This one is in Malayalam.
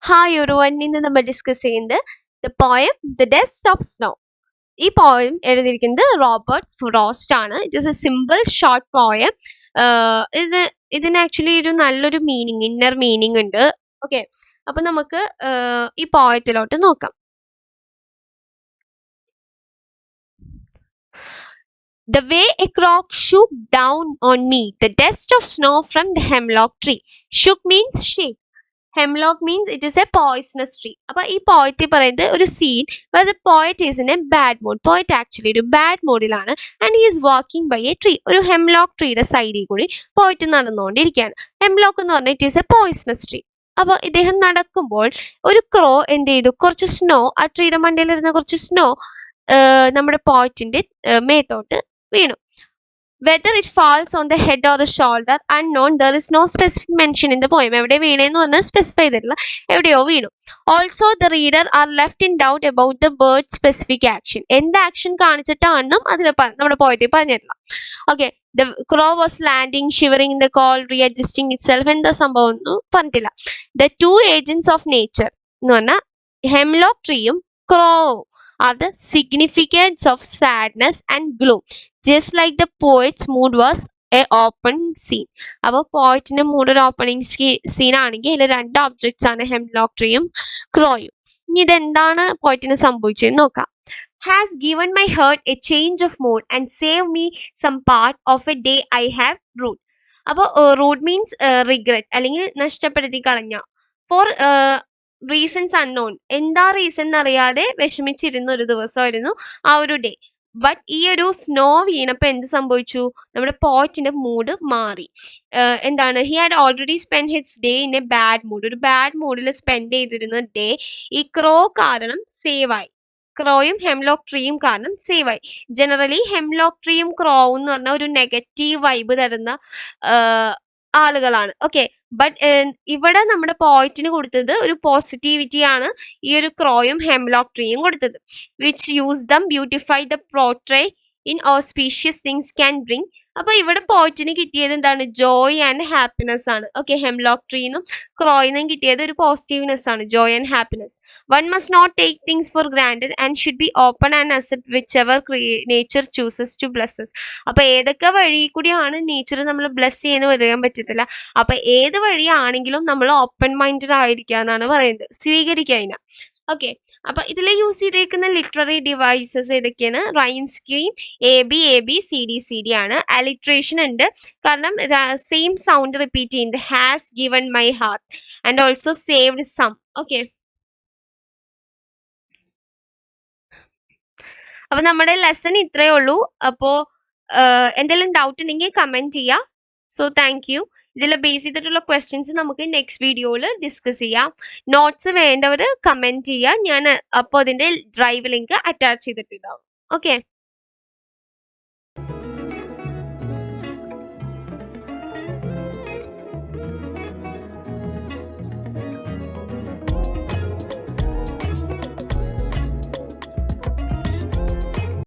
Hi everyone, ഇന്ന് നമ്മൾ ഡിസ്കസ് ചെയ്യുന്നത് the poem The Dust of Snow. ഈ പോയം എഴുതിയിരിക്കുന്നത് റോബർട്ട് ഫ്രോസ്റ്റ് ആണ്. It is A simple short poem. ഇതിന് ആക്ച്വലി ഒരു നല്ലൊരു മീനിങ്, ഇന്നർ മീനിങ് ഉണ്ട്. ഓക്കെ, അപ്പൊ നമുക്ക് ഈ പോയത്തിലോട്ട് നോക്കാം. The way a crock shook down on me, the dust of snow from the hemlock tree. Shook means shake. Hemlock means it is a poisonous tree. അപ്പോൾ ഈ പോയത്തിൽ പറയുന്നത് ഒരു scene where the poet is in a bad mood. Poet actually ഒരു ബാഡ് മൂഡിലാണ് and he is walking by a tree. ഒരു ഹെംലോക്ക് ട്രീയുടെ സൈഡിൽ കൂടി പോയിട്ട് നടന്നുകൊണ്ടിരിക്കുകയാണ്. ഹെംലോക്ക് എന്ന് പറഞ്ഞാൽ it is a poisonous tree. അപ്പോൾ ഇദ്ദേഹം നടക്കുമ്പോൾ ഒരു ക്രോ എന്ത് ചെയ്തു, കുറച്ച് സ്നോ, ആ ട്രീയുടെ മണ്ടയിലിരുന്ന കുറച്ച് സ്നോ നമ്മുടെ പോയറ്റിന്റെ മേത്തോട്ട് വീണു. Whether it falls on the head or the shoulder, unknown, there is no specific mention in the poem. എവിടെ വീണേന്ന് പറഞ്ഞാൽ സ്പെസിഫൈ ചെയ്തിട്ടില്ല, എവിടെയോ വീണു. Also the reader are left in doubt about the bird specific action. എന്ത് ആക്ഷൻ കാണിച്ചിട്ടാണെന്നും അതിൽ നമ്മുടെ പോയത്തിൽ പറഞ്ഞിട്ടില്ല. Okay, the crow was landing, shivering in the cold, readjusting itself. എന്താ സംഭവം ഒന്നും പറഞ്ഞിട്ടില്ല. The two agents of nature എന്ന് പറഞ്ഞാൽ ഹെംലോക്ക് ട്രീയും ക്രോവും are the significance of sadness and gloom, just like the poet's mood was a opening scene. അപ്പോൾ പോയറ്റിന്റെ മൂഡ് ഒരു ഓപ്പണിംഗ് സീൻ ആണെങ്കിൽ ഇതിൽ രണ്ട് ഒബ്ജക്ട്സ് ആണ്, ഹെംലോക്ക് ട്രീയും ക്രോയും. ഇനി ഇതെന്താണ് പോയറ്റിന് സംഭവിച്ചതെന്ന് നോക്കാം. Has given my heart a change of mood and save me some part of a day I have rued. അപ്പോൾ റൂഡ് മീൻസ് റിഗ്രറ്റ് അല്ലെങ്കിൽ നഷ്ടപ്പെടുത്തി കളഞ്ഞ. ഫോർ റീസൺസ് അൺനോൺ, എന്താ റീസൺ എന്നറിയാതെ വിഷമിച്ചിരുന്ന ഒരു ദിവസമായിരുന്നു ആ ഒരു ഡേ. ബട്ട് ഈ ഒരു സ്നോ വീണപ്പോൾ എന്ത് സംഭവിച്ചു, നമ്മുടെ പോയറ്റിന്റെ മൂഡ് മാറി. എന്താണ്, he had already spend hits day in A bad mood. ഒരു ബാഡ് മൂഡിൽ സ്പെൻഡ് ചെയ്തിരുന്ന ഡേ ഈ ക്രോ കാരണം സേവായി. ക്രോയും ഹെംലോക്ക് ട്രീയും കാരണം സേവായി. ജനറലി ഹെംലോക്ക് ട്രീയും ക്രോവും എന്ന് പറഞ്ഞാൽ ഒരു നെഗറ്റീവ് വൈബ് തരുന്ന ആളുകളാണ്. ഓക്കെ, ബട്ട് ഇവിടെ നമ്മുടെ പോയറ്റിന് കൊടുത്തത് ഒരു പോസിറ്റിവിറ്റി ആണ് ഈ ഒരു ക്രോയും ഹെംലോക്ക് ട്രീയും കൊടുത്തത്. Which use them beautify the portray in auspicious things can bring. അപ്പൊ ഇവിടെ പോയറ്റിന് കിട്ടിയത് എന്താണ്, ജോയ് ആൻഡ് ഹാപ്പിനെസ് ആണ്. ഓക്കെ, ഹെംലോക്ക് ട്രീന്നും ക്രോയിന്നും കിട്ടിയത് ഒരു പോസിറ്റീവ്നെസ് ആണ്, joy and happiness. One must not take things for granted and should be open and accept whichever nature chooses to blesses. അപ്പൊ ഏതൊക്കെ വഴി കൂടിയാണ് നേച്ചർ നമ്മൾ ബ്ലെസ് ചെയ്യുന്ന പറയാൻ പറ്റത്തില്ല. അപ്പൊ ഏത് വഴിയാണെങ്കിലും നമ്മൾ ഓപ്പൺ മൈൻഡഡ് ആയിരിക്കുക എന്നാണ് പറയുന്നത്, സ്വീകരിക്കുക അതിനെ. ഓക്കെ, അപ്പൊ ഇതിൽ യൂസ് ചെയ്തേക്കുന്ന ലിറ്റററി ഡിവൈസസ് ഏതൊക്കെയാണ്, rhyme scheme, A B C D ആണ്. അലിട്രേഷൻ ഉണ്ട്, കാരണം സെയിം സൗണ്ട് റിപ്പീറ്റ് ചെയ്യുന്നത്, has given my heart and also saved some. Okay, അപ്പൊ നമ്മുടെ ലെസൺ ഇത്രയേ ഉള്ളൂ. അപ്പോ എന്തെങ്കിലും ഡൗട്ട് ഉണ്ടെങ്കിൽ കമന്റ് ചെയ്യുക. So thank you. ഇതിൽ ബേസ് ചെയ്തിട്ടുള്ള ക്വസ്റ്റ്യൻസ് നമുക്ക് നെക്സ്റ്റ് വീഡിയോയിൽ ഡിസ്കസ് ചെയ്യാം. നോട്ട്സ് വേണ്ടവർ കമന്റ് ചെയ്യുക, ഞാൻ അപ്പോൾ അതിന്റെ ഡ്രൈവ് ലിങ്ക് അറ്റാച്ച് ചെയ്തിട്ടുണ്ടാവും. ഓക്കെ.